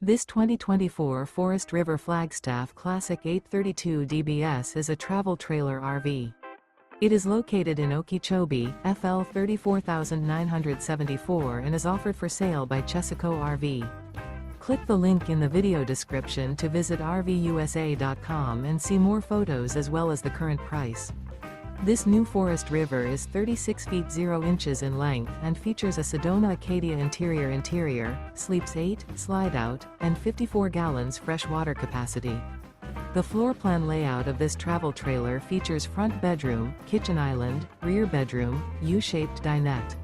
This 2024 Forest River Flagstaff Classic 832 DBS is a travel trailer RV. It is located in Okeechobee, FL 34974 and is offered for sale by Chesaco RV. Click the link in the video description to visit RVUSA.com and see more photos as well as the current price. This new Forest River is 36 feet 0 inches in length and features a Sedona-Acadia Interior, sleeps 8, Slideout, and 54 gallons fresh water capacity. The floor plan layout of this travel trailer features front bedroom, kitchen island, rear bedroom, U-shaped dinette.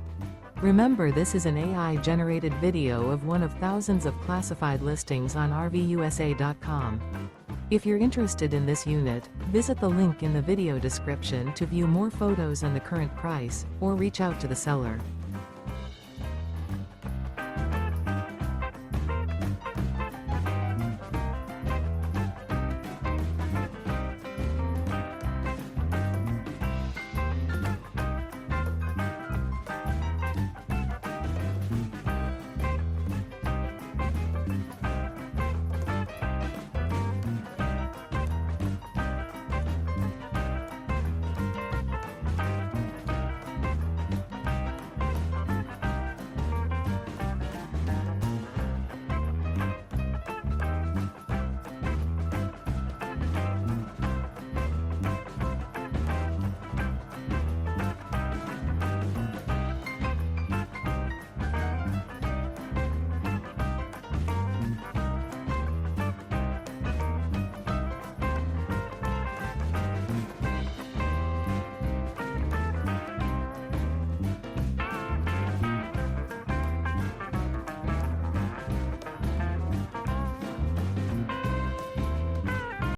Remember, this is an AI-generated video of one of thousands of classified listings on RVUSA.com. If you're interested in this unit, visit the link in the video description to view more photos and the current price, or reach out to the seller.